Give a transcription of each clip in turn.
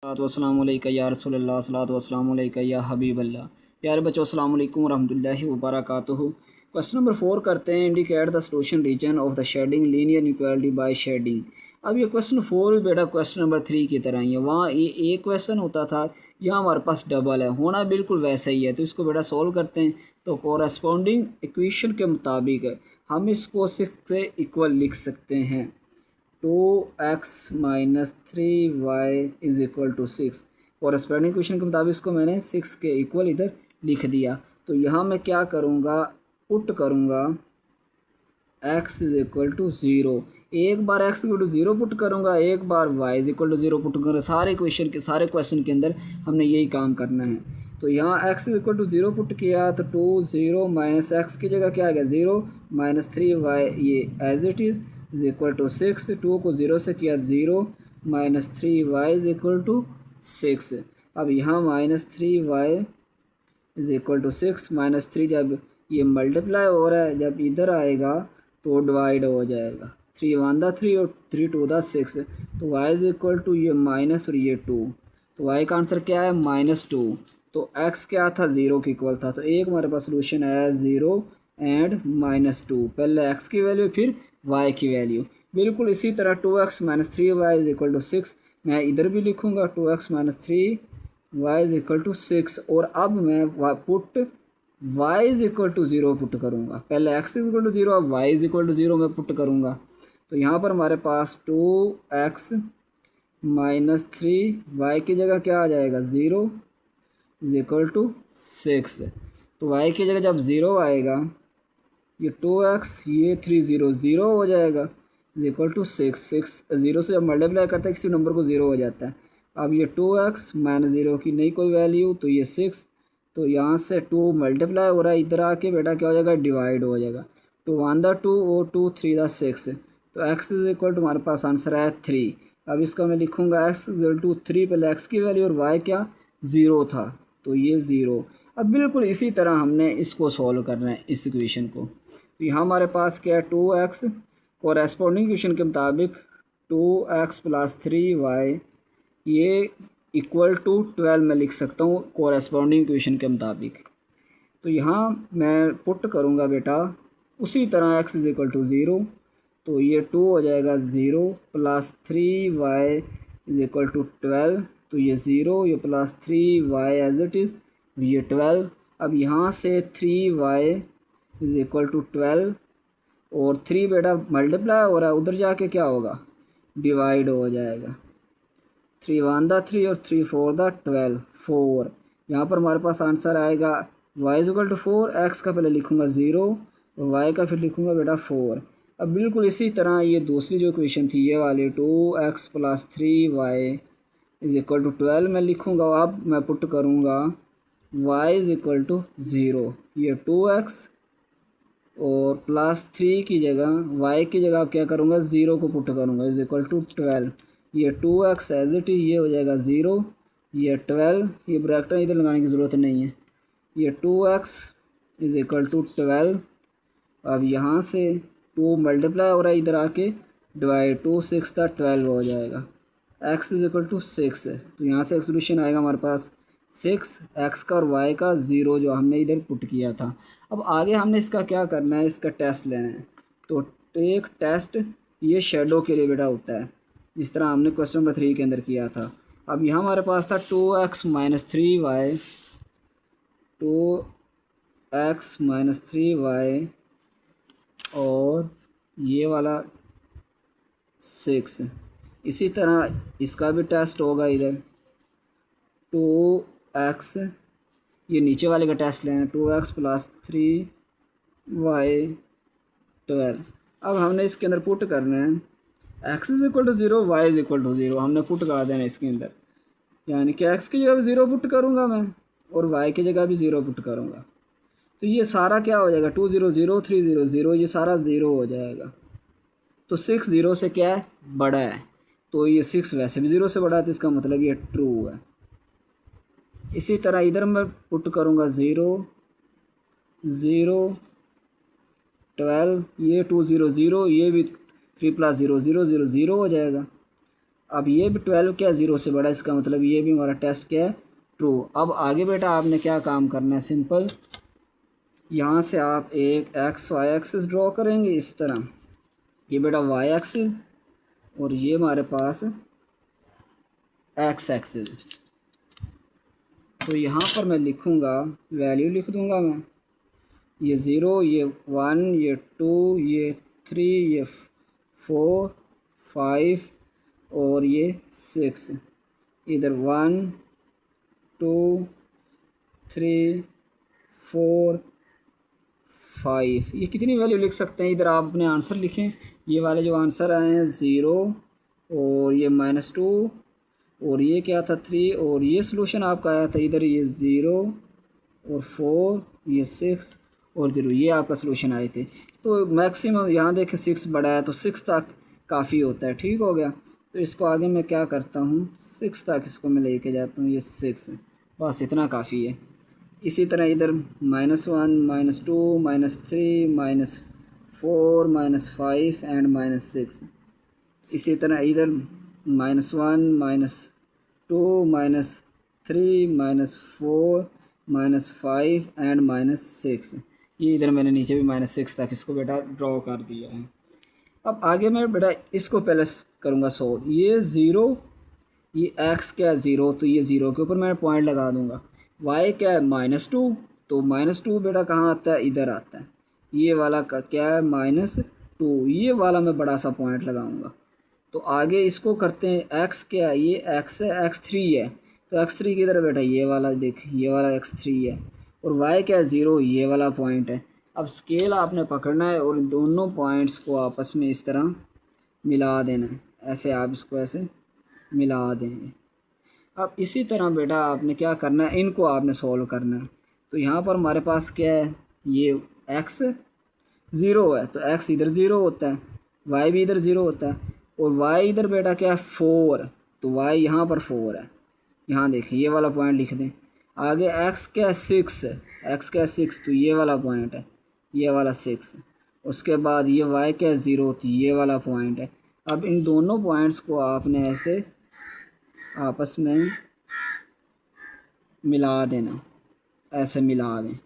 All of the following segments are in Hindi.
अस्सलाम वालेकुम या रसूलल्लाह सलातो वस्सलामु अलैका या हबीबल्लाह। प्यारे बच्चों अस्सलाम वालेकुम रहमतुल्लाहि व बरकातुहू। क्वेश्चन नंबर 4 करते हैं। Indicate the solution region of the shading linear equality by shading. अब ये क्वेश्चन 4 भी बेटा क्वेश्चन नंबर 3 की तरह ही है। वहाँ ये एक क्वेश्चन होता था, यहाँ हमारे पास डबल है, होना बिल्कुल वैसा ही है। तो इसको बेटा सोल्व करते हैं। तो कोरस्पॉन्डिंग इक्वेशन के मुताबिक हम इसको 6 से इक्वल लिख सकते हैं। 2x minus 3y is equal to 6। Corresponding equation के मुताबिक इसको मैंने 6 के इक्वल इधर लिख दिया। तो यहाँ मैं क्या करूँगा, पुट करूँगा x इज इक्वल टू 0। एक बार x इक्वल टू 0 पुट करूँगा, एक बार y is equal to 0 put करूँगा। सारे क्वेश्चन के अंदर हमने यही काम करना है। तो यहाँ x is equal to 0 put किया तो 2 0 माइनस एक्स की जगह क्या आ गया 0 माइनस 3y, ये as it is equal to 6। 2 को 0 से किया 0 minus 3y is equal to 6। अब यहाँ minus 3y is equal to 6 minus 3 जब ये मल्टीप्लाई हो रहा है, जब इधर आएगा तो डिवाइड हो जाएगा। 3 1 दा 3 और 3 2 दा 6। तो y इज इक्वल टू ये माइनस और ये 2। तो y का आंसर क्या है -2। तो x क्या था 0 के इक्वल था। तो एक हमारे पास सोल्यूशन आया 0 एंड -2। पहले x की वैल्यू फिर y की वैल्यू। बिल्कुल इसी तरह 2x minus 3y is equal to 6 मैं इधर भी लिखूँगा 2x minus 3y is equal to 6। और अब मैं put y is equal to 0 put करूँगा। पहले x इज इक्वल टू 0, अब y इज इक्वल टू 0 मैं पुट करूँगा। तो यहाँ पर हमारे पास 2x माइनस 3y की जगह क्या आ जाएगा 0 इज इक्वल टू 6। तो y की जगह जब 0 आएगा, ये 2x ये 3 0 0 हो जाएगा इज इक्वल टू 6। 0 से जब मल्टीप्लाई करता है किसी नंबर को 0 हो जाता है। अब ये 2x माइनस 0 की नई कोई वैल्यू तो ये 6। तो यहाँ से 2 मल्टीप्लाई हो रहा है, इधर आके बेटा क्या हो जाएगा डिवाइड हो जाएगा। 2 1 दा 2 और 2 3 दा 6। तो x इज इक्वल टू हमारे पास आंसर है 3। अब इसका मैं लिखूँगा x इज इक्वल टू 3, पहले x की वैल्यू और y क्या 0 था तो ये 0। अब बिल्कुल इसी तरह हमने इसको सॉल्व करना है इस इक्वेशन को। तो यहाँ हमारे पास क्या है 2x कोरेस्पॉन्डिंग इक्वेशन के मुताबिक 2x प्लस 3y ये इक्वल टू 12 मैं लिख सकता हूँ कोरेस्पॉन्डिंग इक्वेशन के मुताबिक। तो यहाँ मैं पुट करूँगा बेटा उसी तरह x इज इक्वल टू 0। तो ये 2 हो जाएगा 0 plus 3y is equal to 12। तो ये 0 ये plus 3y as it is ये 12। अब यहाँ से 3y इज इक्वल टू 12 और 3 बेटा मल्टीप्लाई हो रहा है, उधर जाके क्या होगा डिवाइड हो जाएगा। 3 1 दा 3 और 3 4 दा 12 4। यहाँ पर हमारे पास आंसर आएगा y is equal to 4। X का पहले लिखूँगा 0 और y का फिर लिखूँगा बेटा 4। अब बिल्कुल इसी तरह ये दूसरी जो इक्वेशन थी ये वाली 2x plus 3y is equal to 12 मैं लिखूँगा। अब मैं पुट करूँगा y इज इक्वल टू 0, ये 2x और प्लस 3 की जगह y की जगह आप क्या करूँगा 0 को पुट करूँगा इज इक्वल टू 12। ये 2x एज इट इज़ ये हो जाएगा 0, ये 12, ये ब्रैकेट इधर लगाने की ज़रूरत नहीं है। ये 2x इज इक्वल टू 12। अब यहाँ से 2 मल्टीप्लाई हो रहा है, इधर आके डिवाइड 2 6 था 12 हो जाएगा। x is equal to 6। तो यहाँ से एक सोल्यूशन आएगा हमारे पास 6 x का और y का 0 जो हमने इधर पुट किया था। अब आगे हमने इसका क्या करना है, इसका टेस्ट लेना है। तो एक टेस्ट ये शेडो के लिए बेटा होता है, जिस तरह हमने क्वेश्चन नंबर 3 के अंदर किया था। अब यहाँ हमारे पास था 2x minus 3y, 2x minus 3y और ये वाला 6। इसी तरह इसका भी टेस्ट होगा इधर 2x, ये नीचे वाले का टेस्ट लेना है 2x प्लस 3y 12। अब हमने इसके अंदर पुट करना है x is equal to 0 y is equal to 0 हमने पुट कर देना इसके अंदर। यानी कि x की जगह भी 0 पुट करूँगा मैं और y की जगह भी 0 पुट करूँगा। तो ये सारा क्या हो जाएगा 2 0 0 3 0 0, ये सारा 0 हो जाएगा। तो 6 0 से क्या है बड़ा है, तो ये 6 वैसे भी 0 से बड़ा है, तो इसका मतलब ये ट्रू है। इसी तरह इधर मैं पुट करूँगा 0 0 12, ये 2 0 0, ये भी 3 प्लस 0 0 0 0 हो जाएगा। अब ये भी 12 क्या 0 से बड़ा, इसका मतलब ये भी हमारा टेस्ट क्या है, ट्रू। अब आगे बेटा आपने क्या काम करना है, सिंपल यहाँ से आप एक एक्स वाई एक्सिस ड्रॉ करेंगे इस तरह, ये बेटा वाई एक्सिस और ये हमारे पास एक्स एक्सिस। तो यहाँ पर मैं लिखूँगा, वैल्यू लिख दूँगा मैं, ये 0, ये 1, ये 2, ये 3, ये 4, 5 और ये 6, इधर 1 2 3 4 5, ये कितनी वैल्यू लिख सकते हैं। इधर आप अपने आंसर लिखें, ये वाले जो आंसर आए हैं 0 और ये -2 और ये क्या था 3 और ये सोल्यूशन आपका आया था इधर ये 0 और 4, ये 6 और 0, ये आपका सोल्यूशन आए थे। तो मैक्सिमम यहाँ देखें 6 बड़ा है तो 6 तक काफ़ी होता है, ठीक हो गया। तो इसको आगे मैं क्या करता हूँ, 6 तक इसको मैं लेके जाता हूँ, ये 6 बस इतना काफ़ी है। इसी तरह इधर -1 -2 -3 -4 -5 एंड -6। इसी तरह इधर -1 -2 -3 -4 -5 एंड -6। ये इधर मैंने नीचे भी -6 तक इसको बेटा ड्रॉ कर दिया है। अब आगे मैं बेटा इसको पहले करूँगा सोल्व। ये 0, ये x क्या है 0, तो ये 0 के ऊपर मैं पॉइंट लगा दूँगा। y क्या है -2, तो -2 बेटा कहाँ आता है, इधर आता है। ये वाला का क्या है -2, ये वाला मैं बड़ा सा पॉइंट लगाऊंगा। तो आगे इसको करते हैं, x क्या है, ये x है, x3 है, तो x3 किधर बेटा, ये वाला देख, ये वाला x3 है। और y क्या है 0, ये वाला पॉइंट है। अब स्केल आपने पकड़ना है और इन दोनों पॉइंट्स को आपस में इस तरह मिला देना है, ऐसे आप इसको ऐसे मिला देंगे। अब इसी तरह बेटा आपने क्या करना है, इनको आपने सॉल्व करना है। तो यहाँ पर हमारे पास क्या है, ये x 0 है तो x इधर 0 होता है, y भी इधर 0 होता है और y इधर बेटा क्या है 4, तो y यहाँ पर 4 है। यहाँ देखें ये वाला पॉइंट लिख दें। आगे x क्या है 6 है, x क्या है 6, तो ये वाला पॉइंट है, ये वाला 6। उसके बाद ये y क्या है 0, तो ये वाला पॉइंट है। अब इन दोनों पॉइंट्स को आपने ऐसे आपस में मिला देना, ऐसे मिला दें।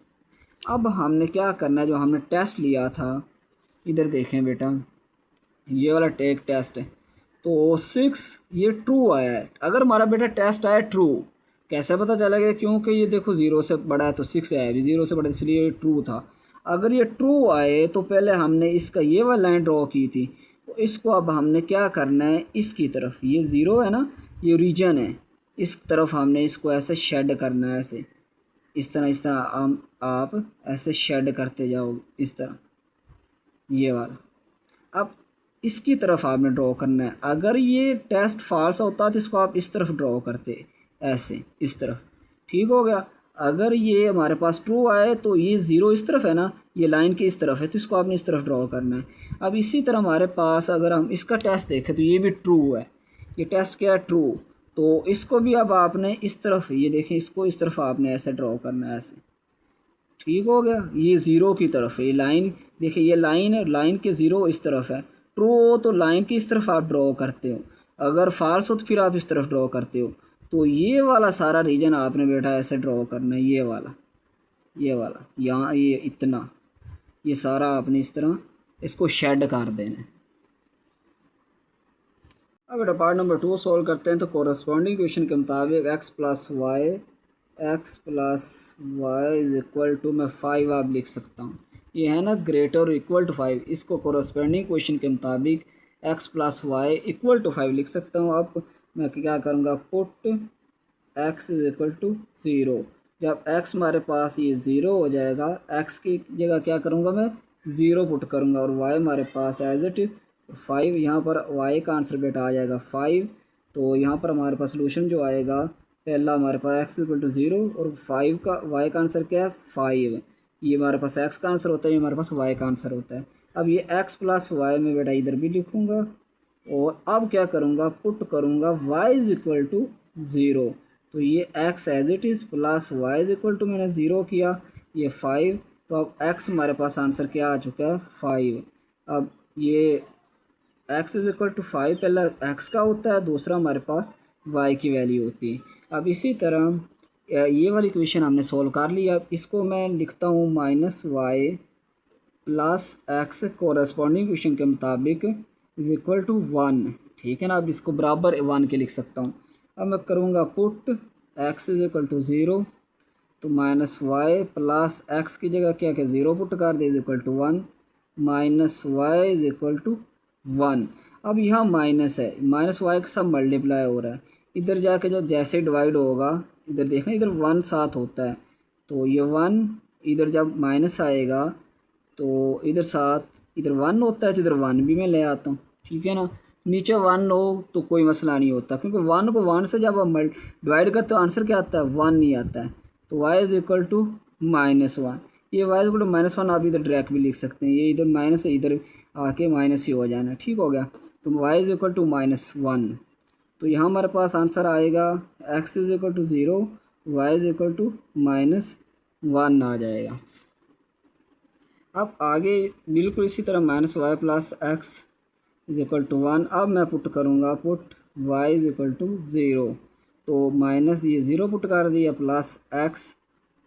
अब हमने क्या करना है, जो हमने टेस्ट लिया था, इधर देखें बेटा ये वाला टेस्ट है, तो 6 ये ट्रू आया है। अगर हमारा बेटा टेस्ट आया ट्रू, कैसे पता चलेगा, क्योंकि ये देखो 0 से बड़ा है तो 6 आया भी 0 से बड़ा, इसलिए ये ट्रू था। अगर ये ट्रू आए तो पहले हमने इसका ये वाला लाइन ड्रॉ की थी, तो इसको अब हमने क्या करना है, इसकी तरफ, ये 0 है ना, ये रीजन है, इस तरफ हमने इसको ऐसे शेड करना है, ऐसे इस तरह आप ऐसे शेड करते जाओ इस तरह, ये वाला। अब इसकी तरफ आपने ड्रॉ करना है। अगर ये टेस्ट फॉल्स होता तो इसको आप इस तरफ ड्रॉ करते, ऐसे इस तरफ, ठीक हो गया। अगर ये हमारे पास ट्रू आए तो ये 0 इस तरफ है ना, ये लाइन के इस तरफ है, तो इसको आपने इस तरफ ड्रॉ करना है। अब इसी तरह हमारे पास अगर हम इसका टेस्ट देखें तो ये भी ट्रू है, ये टेस्ट क्या है ट्रू, तो इसको भी अब आपने इस तरफ, ये देखें इसको इस तरफ आपने ऐसे ड्रॉ करना है, ऐसे, ठीक हो गया। ये 0 की तरफ है, ये लाइन देखिए, ये लाइन है, लाइन के 0 इस तरफ है। ट्रू हो तो लाइन की इस तरफ आप ड्रॉ करते हो, अगर फॉल्स हो तो फिर आप इस तरफ ड्रॉ करते हो। तो ये वाला सारा रीजन आपने बेटा ऐसे ड्रॉ करना है, ये वाला, ये वाला, यहाँ ये इतना, ये सारा आपने इस तरह इसको शेड कर देना है। अब बेटा पार्ट नंबर 2 सॉल्व करते हैं। तो कोरस्पॉन्डिंग क्वेश्चन के मुताबिक x plus Y is equal to, मैं 5 आप लिख सकता हूँ, ये है ना ग्रेटर और इक्वल टू 5। इसको कोरस्पॉन्डिंग क्वेश्चन के मुताबिक x plus Y equal to 5 लिख सकता हूँ। अब मैं क्या करूँगा, put x is equal to 0। जब x हमारे पास ये 0 हो जाएगा, x की जगह क्या करूँगा मैं 0 पुट करूँगा और y हमारे पास एज इट इज़ 5। यहाँ पर y का आंसर बेटा आ जाएगा 5। तो यहाँ पर हमारे पास सोल्यूशन जो आएगा, पहला हमारे पास x इक्वल टू 0 और 5 का y का आंसर क्या है 5। ये हमारे पास x का आंसर होता है, ये हमारे पास y का आंसर होता है। अब ये x प्लस वाई में बेटा इधर भी लिखूँगा और अब क्या करूँगा, पुट करूँगा y इज इक्वल टू 0। तो ये x as it is plus y is equal to, मैंने 0 किया, ये 5। तो अब x हमारे पास आंसर क्या आ चुका है 5। अब ये x इज़ इक्वल टू 5 पहला x का होता है, दूसरा हमारे पास y की वैल्यू होती है। अब इसी तरह ये वाली इक्वेशन हमने सोल्व कर लिया। अब इसको मैं लिखता हूँ -y plus x corresponding equation के मुताबिक इज़ इक्वल टू 1। ठीक है ना, अब इसको बराबर 1 के लिख सकता हूँ। अब मैं करूँगा put x is equal to 0, तो -y प्लस एक्स की जगह क्या क्या 0 पुट कर दे is equal to 1, -y is equal to 1। अब यहाँ माइनस है, -y के साथ मल्टीप्लाई हो रहा है, इधर जाके जो जैसे डिवाइड होगा, इधर देखें इधर 1 साथ होता है, तो ये 1 इधर जब माइनस आएगा तो इधर साथ इधर 1 होता है, तो इधर 1 भी मैं ले आता हूँ। ठीक है ना, नीचे 1 हो तो कोई मसला नहीं होता, क्योंकि 1 को 1 से जब आप डिवाइड करते हो आंसर क्या आता है, 1 नहीं आता है। तो y इज़ इक्वल टू -1, ये y इज इक्वल टू -1 आप इधर डायरेक्ट भी लिख सकते हैं, ये इधर माइनस है, इधर आके माइनस ही हो जाना। ठीक हो गया, तो y इज़ इक्वल टू -1, तो यहाँ हमारे पास आंसर आएगा x is equal to 0, y is equal to -1 आ जाएगा। अब आगे बिल्कुल इसी तरह -y plus X is equal to 1। अब मैं पुट करूँगा put y is equal to 0, तो माइनस ये 0 पुट कर दिया प्लस x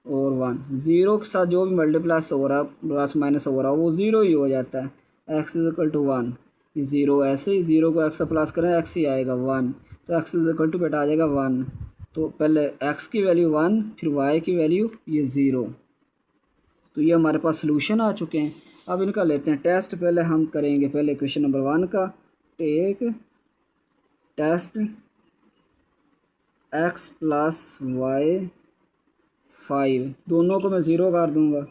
और 1, 0 के साथ जो भी मल्टीप्लस हो रहा प्लस माइनस हो रहा वो 0 ही हो जाता है। x इज़ इक्वल टू 1, 0 ऐसे ही 0 को x से प्लस करें x ही आएगा 1, तो x इज़ इक्वल टू बेटा आ जाएगा 1। तो पहले x की वैल्यू 1, फिर y की वैल्यू ये 0, तो ये हमारे पास सलूशन आ चुके हैं। अब इनका लेते हैं टेस्ट। पहले हम करेंगे पहले क्वेश्चन नंबर 1 का, take test x plus Y 5, दोनों को मैं 0 कर दूंगा,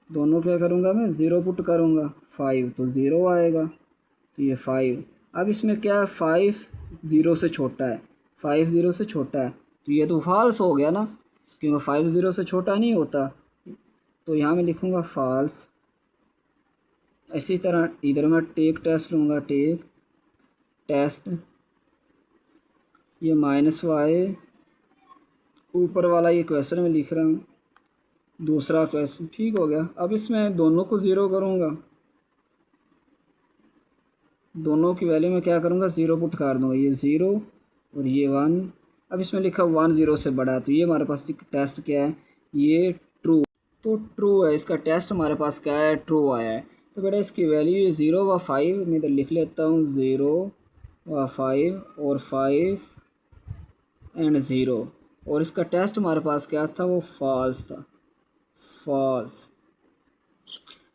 दोनों क्या करूंगा मैं 0 पुट करूंगा, 5 तो 0 आएगा, तो ये 5। अब इसमें क्या है, 5 0 से छोटा है, 5 0 से छोटा है, तो ये तो फॉल्स हो गया ना, क्योंकि 5 0 से छोटा नहीं होता, तो यहाँ मैं लिखूँगा फॉल्स। इसी तरह इधर मैं टेक टेस्ट लूँगा, टेक टेस्ट ये -y, ऊपर वाला ये क्वेश्चन में लिख रहा हूँ, दूसरा क्वेश्चन। ठीक हो गया। अब इसमें दोनों को 0 करूँगा, दोनों की वैल्यू में क्या करूँगा 0 पुट कर दूँगा, ये 0 और ये 1। अब इसमें लिखा 1 0 से बड़ा, तो ये हमारे पास टेस्ट क्या है, ये ट्रू, तो ट्रू है, इसका टेस्ट हमारे पास क्या है, ट्रू आया है। तो बेटा इसकी वैल्यू ये 0 व 5, मैं इधर लिख लेता हूँ 0 व 5 और 5 एंड 0, और इसका टेस्ट हमारे पास क्या था, वो फॉल्स था, फॉल्स।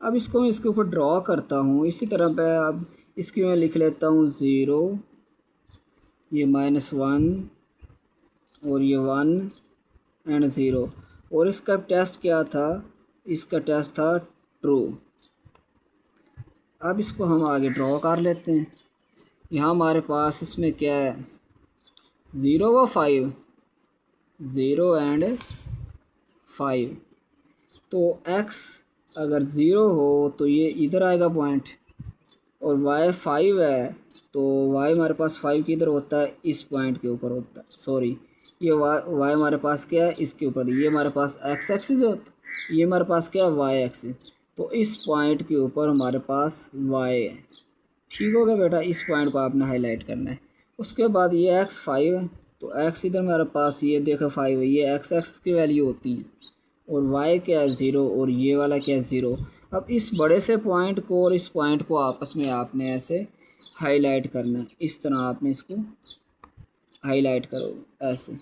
अब इसको मैं इसके ऊपर ड्रॉ करता हूँ इसी तरह पे। अब इसकी मैं लिख लेता हूँ 0, ये -1 और ये 1 एंड 0, और इसका टेस्ट क्या था, इसका टेस्ट था ट्रू। अब इसको हम आगे ड्रॉ कर लेते हैं। यहाँ हमारे पास इसमें क्या है, 0 व 5, 0 एंड 5, तो x अगर 0 हो तो ये इधर आएगा पॉइंट, और y 5 है तो y हमारे पास 5 किधर होता है, इस पॉइंट के ऊपर होता है, सॉरी ये y हमारे पास क्या है, इसके ऊपर, ये हमारे पास x एक्सिस होता है, ये हमारे पास क्या है, y एक्सिस, तो इस पॉइंट के ऊपर हमारे पास y है। ठीक हो गया बेटा, इस पॉइंट को आपने हाईलाइट करना है। उसके बाद ये x 5 है, तो x इधर हमारे पास ये देखो 5 है, ये x एक्सिस की वैल्यू होती है, और y क्या है 0, और ये वाला क्या है 0। अब इस बड़े से पॉइंट को और इस पॉइंट को आपस में आपने ऐसे हाईलाइट करना है, इस तरह आपने इसको हाईलाइट करो ऐसे।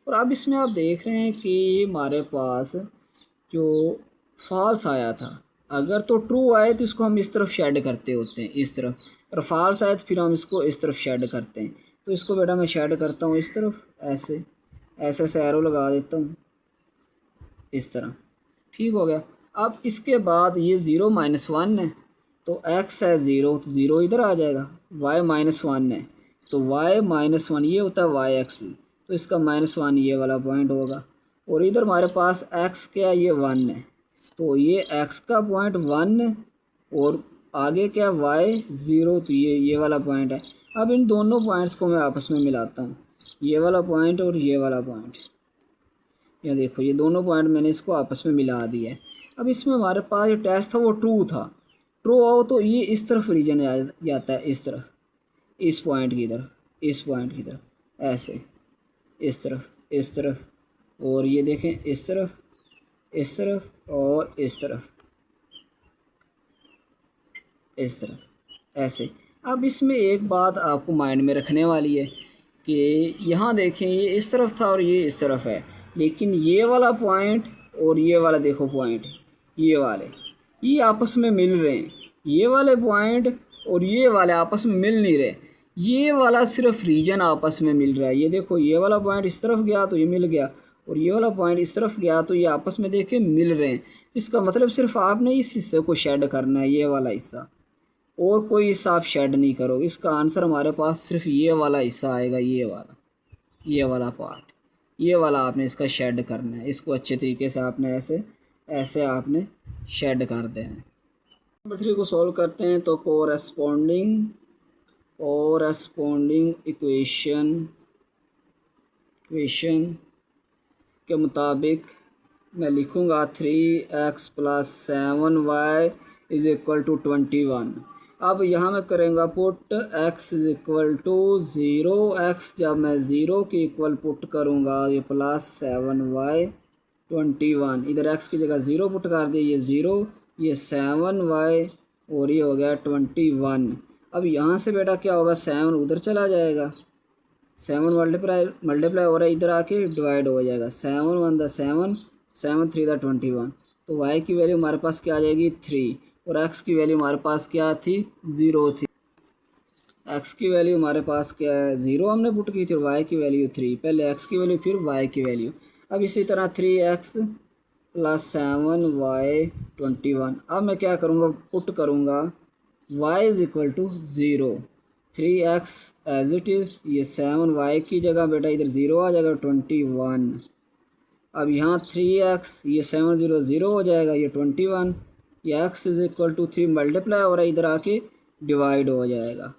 और अब इसमें आप देख रहे हैं कि हमारे पास जो फॉल्स आया था, अगर तो ट्रू आए तो इसको हम इस तरफ शेड करते होते हैं, इस तरफ, और फॉल्स आए तो फिर हम इसको इस तरफ शेड करते हैं। तो इसको बेटा मैं शेड करता हूँ इस तरफ, ऐसे ऐसे ऐसे एरो लगा देता हूँ इस तरह। ठीक हो गया। अब इसके बाद ये 0 -1 है, तो x है 0, तो 0 इधर आ जाएगा, y -1 है, तो y -1 ये होता है y एक्स, तो इसका -1 ये वाला पॉइंट होगा, और इधर हमारे पास x क्या, ये 1 है, तो ये x का पॉइंट 1 है, और आगे क्या y 0, तो ये वाला पॉइंट है। अब इन दोनों पॉइंट्स को मैं आपस में मिलाता हूँ, ये वाला पॉइंट और ये वाला पॉइंट, ये देखो ये दोनों पॉइंट मैंने इसको आपस में मिला दिया है। अब इसमें हमारे पास जो टेस्ट था वो ट्रू था, ट्रू आओ तो ये इस तरफ रीजन जाता है, इस तरफ, इस पॉइंट की तरफ, इस पॉइंट की तरफ, ऐसे इस तरफ, इस तरफ, और ये देखें इस तरफ, इस तरफ और इस तरफ, इस तरफ, ऐसे। अब इसमें एक बात आपको माइंड में रखने वाली है कि यहाँ देखें ये इस तरफ था और ये इस तरफ है, लेकिन ये वाला पॉइंट और ये वाला देखो पॉइंट, ये वाले ये आपस में मिल रहे हैं, ये वाले पॉइंट और ये वाले आपस में मिल नहीं रहे, ये वाला सिर्फ रीजन आपस में मिल रहा है। ये देखो ये वाला पॉइंट इस तरफ गया तो ये मिल गया, और ये वाला पॉइंट इस तरफ गया तो ये आपस में देखे मिल रहे हैं। इसका मतलब सिर्फ आपने इस हिस्से को शेड करना है, ये वाला हिस्सा, और कोई हिस्सा आप शेड नहीं करो। इसका आंसर हमारे पास सिर्फ ये वाला हिस्सा आएगा, ये वाला पार्ट, ये वाला आपने इसका शेड करना है। इसको अच्छे तरीके से आपने ऐसे ऐसे आपने शेड कर देना है। नंबर 3 को सॉल्व करते हैं तो कोरेस्पोंडिंग इक्वेशन के मुताबिक मैं लिखूँगा 3x + 7y = 21। अब यहाँ मैं करेंगे पुट x = 0, x जब मैं 0 के इक्वल पुट करूँगा ये +7y 21, इधर x की जगह 0 पुट कर दिए, ये 0, ये 7y और ये हो गया 21। अब यहाँ से बेटा क्या होगा, 7 उधर चला जाएगा, 7 मल्टीप्लाई हो रहा है, इधर आके डिवाइड हो जाएगा, 7 1 7, 7 3 21। तो y की वैल्यू हमारे पास क्या आ जाएगी 3, और x की वैल्यू हमारे पास क्या थी 0 थी। x की वैल्यू हमारे पास क्या है 0 हमने पुट की थी, और y की वैल्यू 3, पहले x की वैल्यू फिर y की वैल्यू। अब इसी तरह 3x + 7y 21। अब मैं क्या करूँगा, पुट करूँगा y = 0, 3x as it is, ये 7y की जगह बेटा इधर 0 आ जाएगा 21। अब यहाँ 3x, ये 7 0 0 हो जाएगा, ये 21, ये x = 3 मल्टीप्लाई हो रहा है, इधर आके डिवाइड हो जाएगा,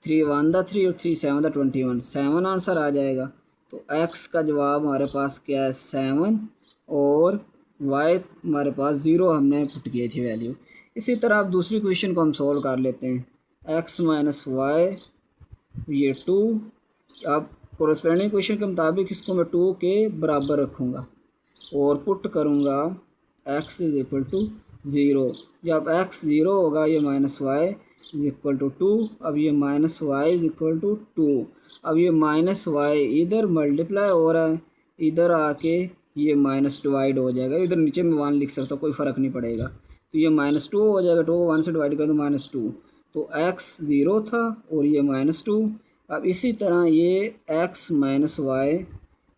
3 1 3 और 3 7 21, 7 आंसर आ जाएगा। तो x का जवाब हमारे पास क्या है 7, और y हमारे पास 0 हमने पुट किए थी वैल्यू। इसी तरह अब दूसरी क्वेश्चन को हम सोल्व कर लेते हैं, x - y ये 2। अब कोरेस्पोंडिंग क्वेश्चन के मुताबिक इसको मैं 2 के बराबर रखूँगा और पुट करूँगा x = 0। जब x 0 होगा ये -y = 2। अब ये -y = 2। अब ये -y इधर मल्टीप्लाई हो रहा है, इधर आके ये माइनस डिवाइड हो जाएगा, इधर नीचे में 1 लिख सकता, कोई फ़र्क नहीं पड़ेगा। तो ये -2 हो जाएगा, 2 को 1 से डिवाइड कर दो -2, तो x 0 था और ये -2। अब इसी तरह ये x - y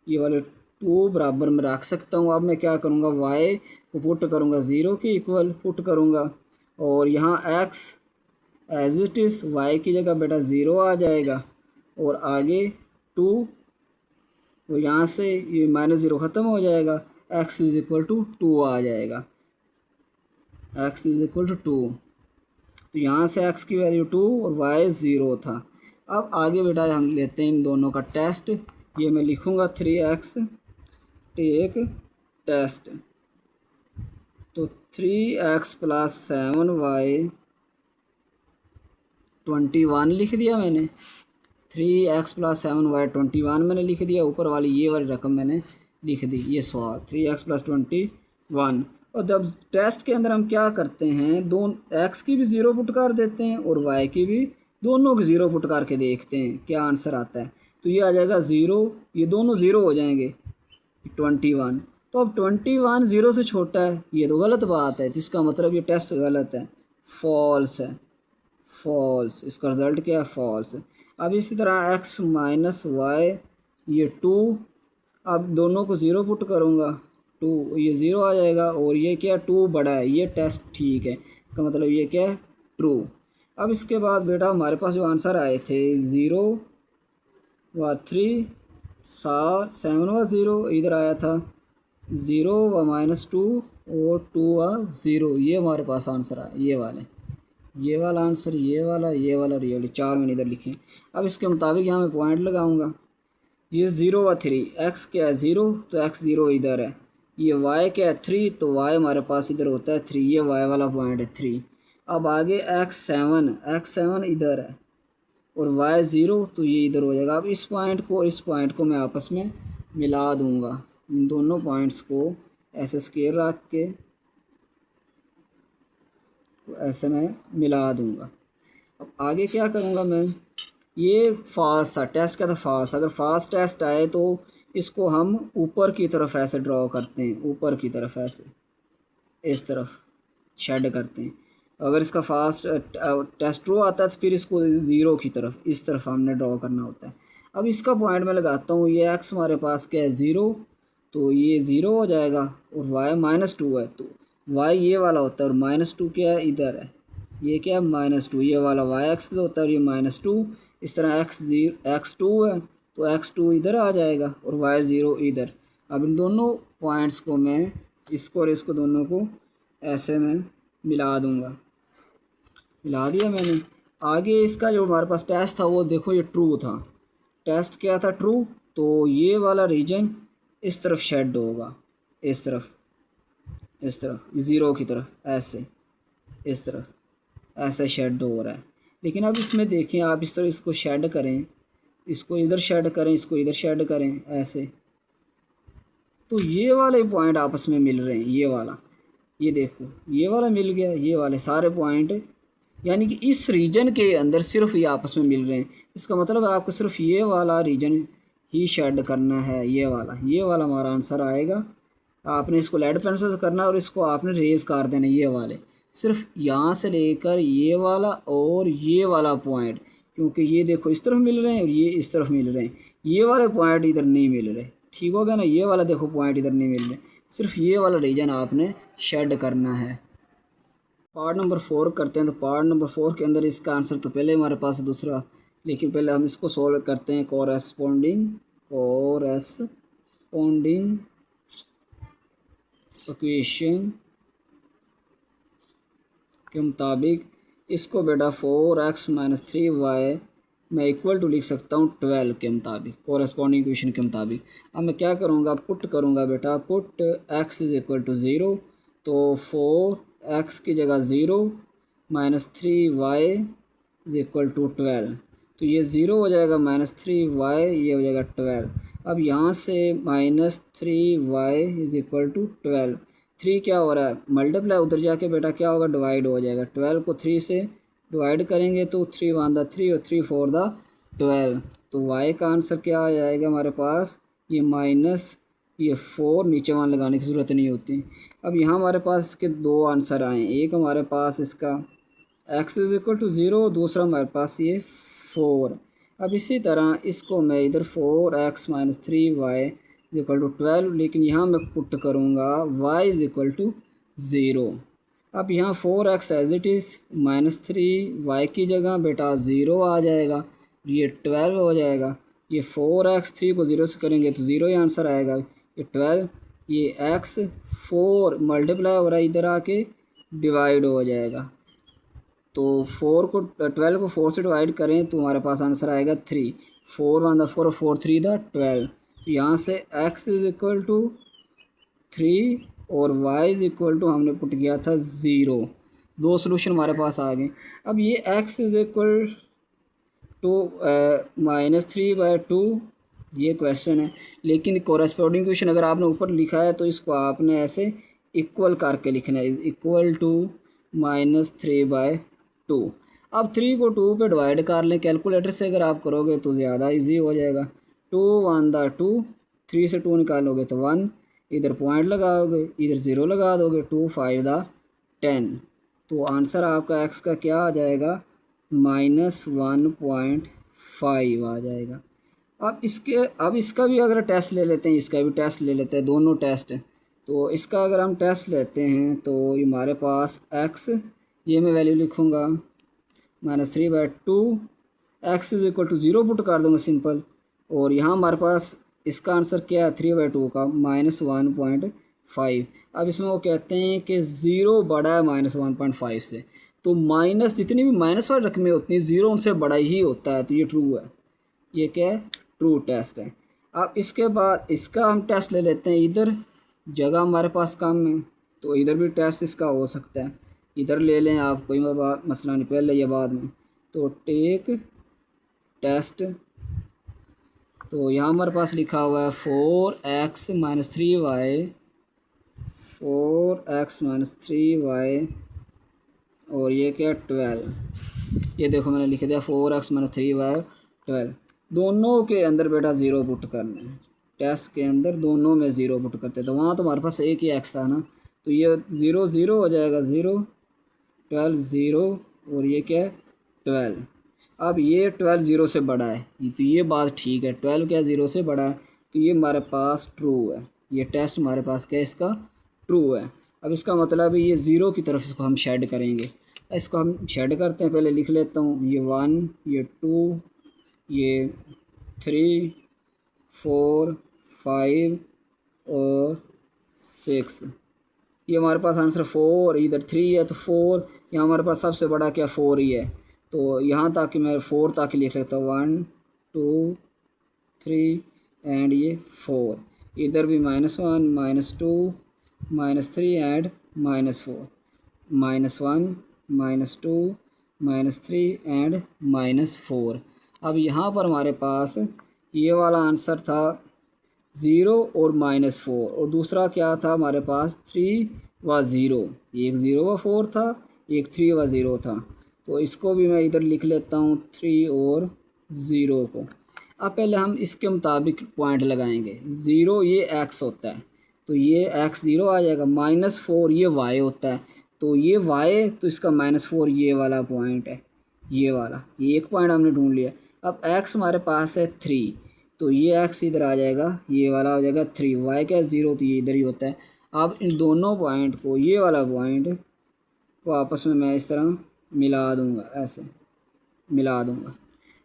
ये वाले 2 बराबर में रख सकता हूँ। अब मैं क्या करूँगा, y को पुट करूँगा 0 के इक्वल पुट करूँगा, और यहाँ x as it is, y की जगह बेटा 0 आ जाएगा, और आगे 2, तो यहाँ से ये -0 ख़त्म हो जाएगा, x = 2 आ जाएगा, x = 2। तो यहाँ से x की वैल्यू 2 और y 0 था। अब आगे बेटा हम लेते हैं इन दोनों का टेस्ट। ये मैं लिखूँगा 3x टेक टेस्ट, तो 3x + 7y 21 लिख दिया मैंने, 3x + 7y 21 मैंने लिख दिया, ऊपर वाली ये वाली रकम मैंने लिख दी। ये सवाल 3x + 21। और जब टेस्ट के अंदर हम क्या करते हैं, x की भी 0 पुट कर देते हैं और y की भी, दोनों की 0 पुट करके देखते हैं क्या आंसर आता है। तो ये आ जाएगा 0, ये दोनों 0 हो जाएंगे, 21। तो अब 21 0 से छोटा है, ये तो गलत बात है, जिसका मतलब ये टेस्ट गलत है, फॉल्स है, फॉल्स। इसका रिज़ल्ट क्या है, फॉल्स। अब इसी तरह x - y ये 2, अब दोनों को 0 पुट करूँगा, 2 ये 0 आ जाएगा, और ये क्या 2 बड़ा है, ये टेस्ट ठीक है, इसका मतलब ये क्या है ट्रू। अब इसके बाद बेटा हमारे पास जो आंसर आए थे 0 व 3, 7 व 0, इधर आया था 0 व -2 और 2 व 0, ये हमारे पास आंसर आया, ये वाला आंसर, ये वाला और ये वाले 4 मैंने इधर लिखे। अब इसके मुताबिक यहाँ मैं पॉइंट लगाऊंगा, ये 0 व 3, x क्या है 0, तो x 0 इधर है, ये y क्या है 3, तो y हमारे पास इधर होता है 3, ये y वाला पॉइंट है 3। अब आगे x7 इधर है और y0 तो ये इधर हो जाएगा। अब इस पॉइंट को और इस पॉइंट को मैं आपस में मिला दूंगा, इन दोनों पॉइंट्स को ऐसे स्केयर रख के ऐसे मैं मिला दूंगा। अब आगे क्या करूंगा मैं, ये फाल्स था, टेस्ट क्या था, फाल्स। अगर फाल्स टेस्ट आए तो इसको हम ऊपर की तरफ ऐसे ड्रॉ करते हैं, ऊपर की तरफ ऐसे इस तरफ शेड करते हैं। अगर इसका फास्ट टेस्ट ट्रू आता है तो फिर इसको ज़ीरो की तरफ इस तरफ हमने ड्रॉ करना होता है। अब इसका पॉइंट मैं लगाता हूँ, ये एक्स हमारे पास क्या है 0, तो ये 0 हो जाएगा और वाई -2 है तो वाई ये वाला होता है और -2 क्या है इधर है, ये क्या है -2, ये वाला वाई एक्स होता है और ये -2। इस तरह x2 है तो x2 इधर आ जाएगा और y0 इधर। अब इन दोनों पॉइंट्स को मैं इसको और इसको दोनों को ऐसे में मिला दूंगा, मिला दिया मैंने। आगे इसका जो हमारे पास टेस्ट था वो देखो ये ट्रू था, टेस्ट क्या था ट्रू, तो ये वाला रीजन इस तरफ शेड होगा, इस तरफ 0 की तरफ ऐसे इस तरफ ऐसे शेड हो रहा है। लेकिन अब इसमें देखें आप इस तरह इसको शेड करें, इसको इधर शेड करें, इसको इधर शेड करें ऐसे, तो ये वाले पॉइंट आपस में मिल रहे हैं। ये वाला, ये देखो ये वाला मिल गया, ये वाले सारे पॉइंट यानी कि इस रीजन के अंदर सिर्फ ये आपस में मिल रहे हैं। इसका मतलब है आपको सिर्फ ये वाला रीजन ही शेड करना है, ये वाला हमारा आंसर आएगा। आपने इसको लेड पेंसिल से करना और इसको आपने रेज कर देना, ये वाले सिर्फ यहाँ से लेकर ये वाला और ये वाला पॉइंट, क्योंकि ये देखो इस तरफ मिल रहे हैं और ये इस तरफ मिल रहे हैं, ये वाले पॉइंट इधर नहीं मिल रहे। ठीक हो गया ना, ये वाला देखो पॉइंट इधर नहीं मिल रहे, सिर्फ ये वाला रीजन आपने शेड करना है। पार्ट नंबर 4 करते हैं। तो पार्ट नंबर 4 के अंदर इसका आंसर तो पहले हमारे पास है दूसरा, लेकिन पहले हम इसको सॉल्व करते हैं। कोरेस्पोंडिंग इक्वेशन के मुताबिक इसको बेटा 4x - 3y मैं इक्वल टू लिख सकता हूँ 12 के मुताबिक, कोरेस्पोंडिंग इक्वेशन के मुताबिक। अब मैं क्या करूँगा, पुट करूँगा बेटा, पुट x = 0, तो 4x की जगह 0 - 3y = 12, तो ये 0 हो जाएगा, -3y ये हो जाएगा 12। अब यहाँ से -3y = 12, 3 क्या हो रहा है मल्टीप्लाई, उधर जाके बेटा क्या होगा डिवाइड हो जाएगा। 12 को 3 से डिवाइड करेंगे तो 3 1 दा 3 और 3 4 दा 12, तो y का आंसर क्या आ जाएगा हमारे पास, ये माइनस ये 4, नीचे वहाँ लगाने की ज़रूरत नहीं होती। अब यहाँ हमारे पास इसके दो आंसर आए, एक हमारे पास इसका x = 0, दूसरा हमारे पास ये 4। अब इसी तरह इसको मैं इधर 4x - 3y = 12, लेकिन यहाँ मैं पुट करूँगा y = 0। अब यहाँ 4x as it is -3y की जगह बेटा 0 आ जाएगा, ये 12 हो जाएगा। ये 4x 3 को 0 से करेंगे तो 0 ही आंसर आएगा, ये 12, ये x 4 मल्टीप्लाई हो रहा है इधर आके डिवाइड हो जाएगा, तो 12 को 4 से डिवाइड करें तो हमारे पास आंसर आएगा 3, 4 1 दा 4 और 4 3 दा 12। यहाँ से x = 3 और y = हमने पुट किया था 0, दो सोल्यूशन हमारे पास आ गए। अब ये x = -3/2 ये क्वेश्चन है, लेकिन कोरेस्पोंडिंग क्वेश्चन अगर आपने ऊपर लिखा है तो इसको आपने ऐसे इक्वल करके लिखना है, = -3/2। अब 3 को 2 पे डिवाइड कर लें, कैलकुलेटर से अगर आप करोगे तो ज़्यादा इजी हो जाएगा। 2 1 दा 2, 3 से 2 निकालोगे तो 1, इधर पॉइंट लगाओगे इधर 0 लगा दोगे, 2 5 दा 10, तो आंसर आपका x का क्या आ जाएगा, -1.5 आ जाएगा। अब इसका भी अगर टेस्ट ले लेते हैं, इसका भी टेस्ट ले लेते हैं, दोनों टेस्ट हैं। तो इसका अगर हम टेस्ट लेते हैं तो हमारे पास x, ये मैं वैल्यू लिखूँगा -3/2, x = 0 पुट कर दूँगा सिंपल, और यहाँ हमारे पास इसका आंसर क्या है 3/2 का -1.5। अब इसमें वो कहते हैं कि 0 बड़ा है -1.5 से, तो माइनस जितनी भी माइनस वाली रकमें होती हैं 0 उनसे बड़ा ही होता है, तो ये ट्रू है, ये क्या है ट्रू टेस्ट है। अब इसके बाद इसका हम टेस्ट ले लेते हैं, इधर जगह हमारे पास कम है तो इधर भी टेस्ट इसका हो सकता है। इधर ले लें आप, कोई मसला नहीं, पहले या बाद में। तो टेक टेस्ट, तो यहाँ हमारे पास लिखा हुआ है 4x - 3y, 4x - 3y, और ये क्या 12। ये देखो मैंने लिख दिया 4x - 3y 12। दोनों के अंदर बेटा ज़ीरो पुट करना है, टेस्ट के अंदर दोनों में ज़ीरो पुट करते हैं। तो वहाँ तो हमारे पास एक ही एक्स था ना, तो ये 0 0 हो जाएगा, 0 12 0, और ये क्या है 12। अब ये 12 0 से बड़ा है, तो ये बात ठीक है, 12 क्या 0 से बड़ा है, तो ये हमारे पास ट्रू है। ये टेस्ट हमारे पास क्या है, इसका ट्रू है। अब इसका मतलब है ये 0 की तरफ इसको हम शेड करेंगे। इसको हम शेड करते हैं, पहले लिख लेता हूँ, ये 1, ये 2, ये 3 4 5 और 6। ये हमारे पास आंसर 4, इधर 3 है तो 4, यहाँ हमारे पास सबसे बड़ा क्या 4 ही है। तो यहाँ तक मैं 4 तक लिख लेता हूँ, 1 2 3 एंड ये 4। इधर भी -1 -2 -3 एंड -4, -1 -2 -3 एंड -4। अब यहाँ पर हमारे पास ये वाला आंसर था 0 और -4, और दूसरा क्या था हमारे पास 3 व 0, एक 0 व 4 था, एक 3 व 0 था। तो इसको भी मैं इधर लिख लेता हूँ 3 और 0 को। अब पहले हम इसके मुताबिक पॉइंट लगाएंगे। 0 ये x होता है, तो ये x 0 आ जाएगा, -4 ये y होता है, तो ये y, तो इसका -4 ये वाला पॉइंट है, ये वाला, ये एक पॉइंट हमने ढूंढ लिया। अब x हमारे पास है 3, तो ये x इधर आ जाएगा, ये वाला हो जाएगा 3, y क्या 0, तो ये इधर ही होता है। अब इन दोनों पॉइंट को, ये वाला पॉइंट को आपस में मैं इस तरह मिला दूंगा, ऐसे मिला दूंगा।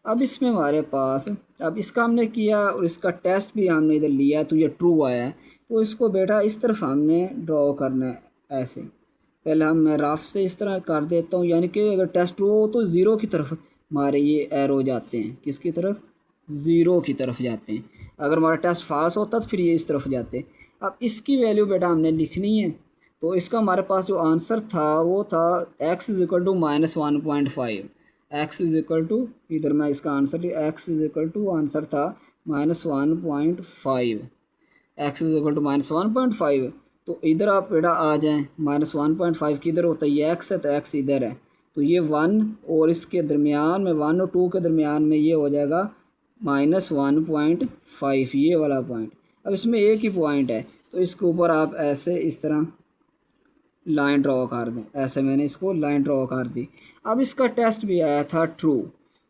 अब इसमें हमारे पास, अब इसका हमने किया और इसका टेस्ट भी हमने इधर लिया, तो ये ट्रू आया है। तो इसको बेटा इस तरफ हमने ड्रॉ करना है, ऐसे। पहले मैं रफ से इस तरह कर देता हूँ, यानी कि अगर टेस्ट ट्रू हो तो 0 की तरफ हमारे ये एरो जाते हैं, किसकी तरफ, 0 की तरफ जाते हैं। अगर हमारा टेस्ट फॉल्स होता तो फिर ये इस तरफ जाते हैं। अब इसकी वैल्यू बेटा हमने लिखनी है, तो इसका हमारे पास जो आंसर था वो था x = -1.5। x = इधर मैं इसका आंसर, x = आंसर था -1.5, x = -1.5। तो इधर आप बेटा आ जाएं, -1.5 किधर होता है, ये x है तो x इधर है, तो ये 1 और इसके दरमियान में, 1 और 2 के दरमियान में ये हो जाएगा -1.5, ये वाला पॉइंट। अब इसमें एक ही पॉइंट है, तो इसके ऊपर आप ऐसे इस तरह लाइन ड्रॉ कर दें, ऐसे मैंने इसको लाइन ड्रॉ कर दी। अब इसका टेस्ट भी आया था ट्रू,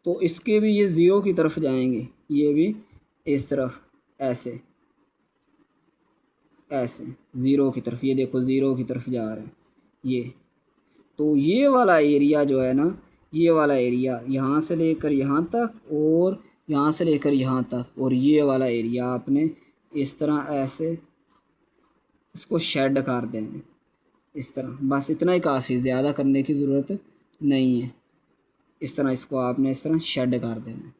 तो इसके भी ये 0 की तरफ जाएंगे, ये भी इस तरफ ऐसे ऐसे 0 की तरफ, ये देखो 0 की तरफ जा रहे हैं ये। तो ये वाला एरिया जो है ना, ये वाला एरिया यहाँ से लेकर यहाँ तक और यहाँ से लेकर यहाँ तक, और ये वाला एरिया आपने इस तरह ऐसे इसको शेड कर देंगे, इस तरह, बस इतना ही काफ़ी, ज़्यादा करने की ज़रूरत नहीं है। इस तरह इसको आपने इस तरह शेड कर देना है।